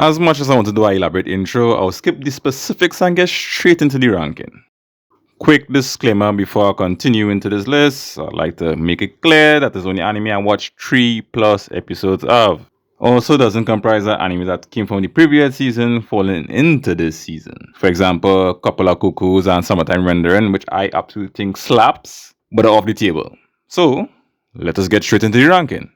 As much as I want to do an elaborate intro, I'll skip the specifics and get straight into the ranking. Quick disclaimer before I continue into this list, I'd like to make it clear that there's only anime I watched 3+ episodes of. Also doesn't comprise of anime that came from the previous season falling into this season. For example, Couple of Cuckoos and Summertime Rendering, which I absolutely think slaps, but are off the table. So, let us get straight into the ranking.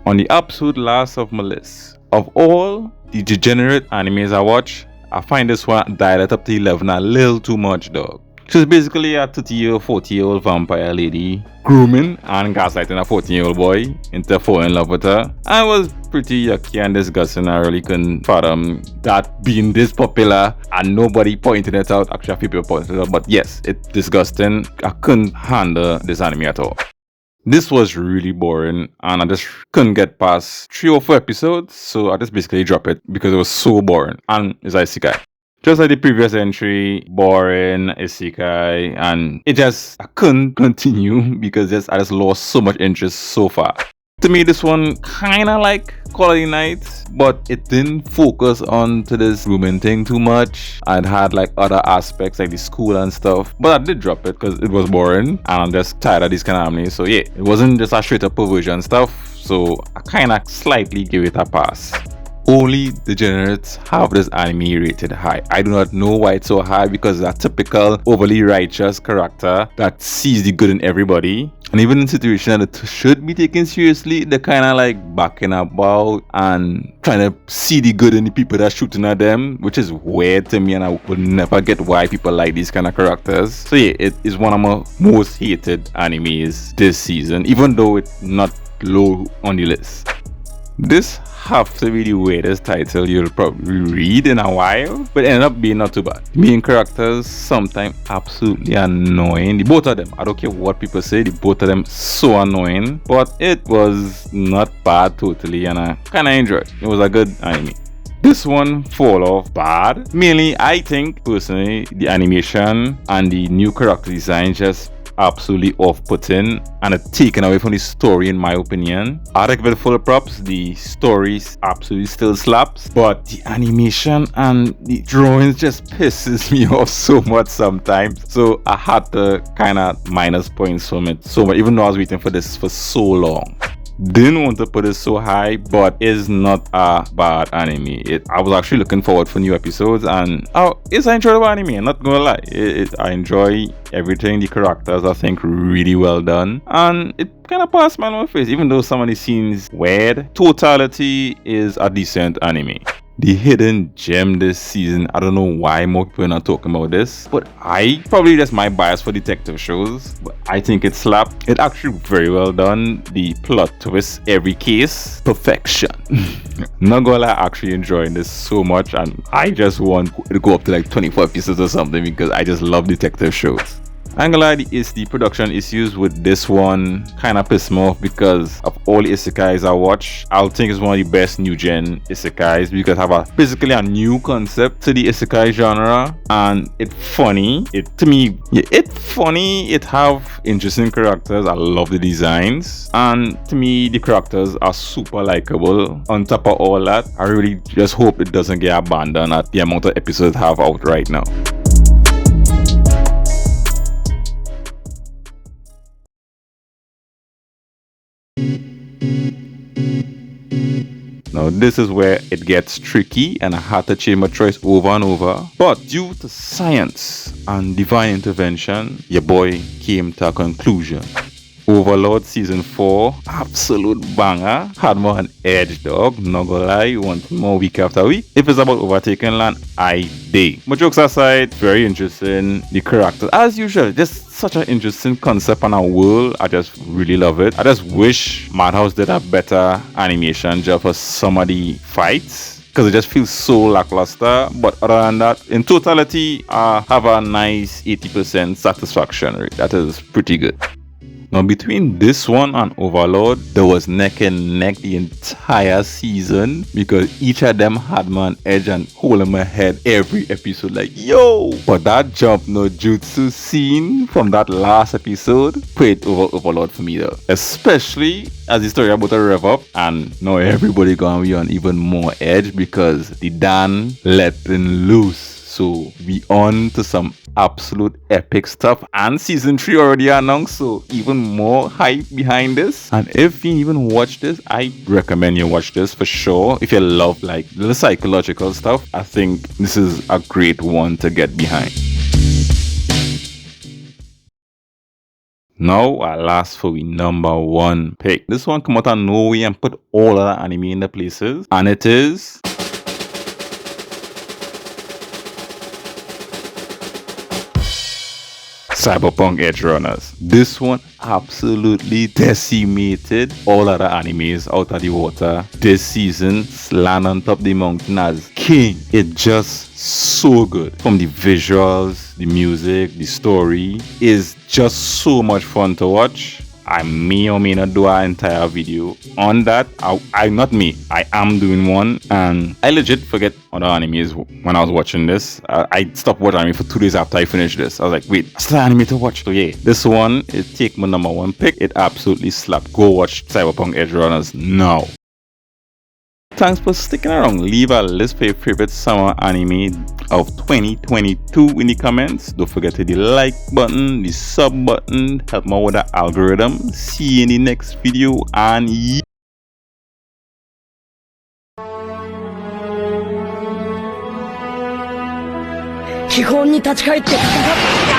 On the absolute last of my list, of all the degenerate animes I watch, I find this one dialed up to 11 a little too much, dog. She's basically a 30-year, 40-year-old vampire lady grooming and gaslighting a 14-year-old boy into falling in love with her. I was pretty yucky and disgusting. I really couldn't fathom that being this popular and nobody pointed it out. Actually, a few people pointed it out, but yes, it's disgusting. I couldn't handle this anime at all. This was really boring and I just couldn't get past 3 or 4 episodes, so I just basically dropped it because it was so boring and it's isekai. Just like the previous entry, boring, isekai, and I couldn't continue because I just lost so much interest so far. To me, this one kinda like Quality Night, but it didn't focus on to this grooming thing too much. I'd had like other aspects like the school and stuff, but I did drop it because it was boring and I'm just tired of these kind of anime. So yeah, it wasn't just a straight up perversion stuff, so I kinda slightly give it a pass. Only degenerates have this anime rated high. I do not know why it's so high because it's a typical overly righteous character that sees the good in everybody. And even in situations that it should be taken seriously, they're kind of like backing about and trying to see the good in the people that are shooting at them, which is weird to me and I would never get why people like these kind of characters. So yeah, it is one of my most hated animes this season, even though it's not low on the list. This have to be the weirdest title you'll probably read in a while, but it ended up being not too bad. The main characters sometimes absolutely annoying. The both of them, I don't care what people say, the both of them so annoying, but it was not bad totally and I kinda enjoyed it. It was a good anime. This one fall off bad. Mainly, I think personally the animation and the new character design just absolutely off-putting and it's taken away from the story in my opinion. I'd give it full props. The story absolutely still slaps, but the animation and the drawings just pisses me off so much sometimes. So I had to kind of minus points from it so much, even though I was waiting for this for so long. Didn't want to put it so high, but it's not a bad anime. I was actually looking forward for new episodes and it's an enjoyable anime, I'm not gonna lie. I enjoy everything. The characters I think really well done and it kind of passed my own face even though some of the scenes weird. Totality is a decent anime. The hidden gem this season, I don't know why more people are not talking about this, but I probably just my bias for detective shows, but I think it slapped. It actually very well done. The plot twist, every case, perfection. Not gonna lie, actually enjoying this so much and I just want to go up to like 24 episodes or something because I just love detective shows. I'm gonna lie, the production issues with this one kind of piss me off because of all the isekais I watch. I think it's one of the best new gen isekais because have basically a new concept to the isekai genre and it's funny. It's funny. It have interesting characters. I love the designs and to me the characters are super likable. On top of all that, I really just hope it doesn't get abandoned at the amount of episodes have out right now. Now this is where it gets tricky and I had to change my choice over and over. But due to science and divine intervention, your boy came to a conclusion. Overlord Season 4, absolute banger. Had more an edge, dog. Not gonna lie, want more week after week. If it's about overtaking land, I dig. But jokes aside, very interesting. The characters, as usual, just such an interesting concept and a world. I just really love it. I just wish Madhouse did a better animation job for some of the fights, because it just feels so lackluster. But other than that, in totality, I have a nice 80% satisfaction rate. That is pretty good. Now, between this one and Overlord, there was neck and neck the entire season because each of them had me on edge and holding my head every episode like, yo! But that jump no jutsu scene from that last episode put it over Overlord for me though. Especially as the story about to rev up and now everybody gonna be on even more edge because the Dan letting loose. So we on to some absolute epic stuff, and season 3 already announced, so even more hype behind this. And if you even watch this, I recommend you watch this for sure. If you love like the psychological stuff, I think this is a great one to get behind. Now, at last for the number 1 pick. This one come out of nowhere and put all of the anime in the places, and it is Cyberpunk Edgerunners. This one absolutely decimated all other animes out of the water this season. Land on top of the mountain as king. It just so good. From the visuals, the music, the story is just so much fun to watch. I may or may not do an entire video on that. I am doing one, and I legit forget other animes when I was watching this. I stopped watching anime for 2 days after I finished this. I was like, wait, still anime to watch. So yeah, this one is take my number 1 pick. It absolutely slapped. Go watch Cyberpunk Edgerunners now. Thanks for sticking around. Leave a list for your favorite summer anime of 2022 in the comments. Don't forget to hit the like button, the sub button, help me with the algorithm. See you in the next video, and 基本に立ち返って戦う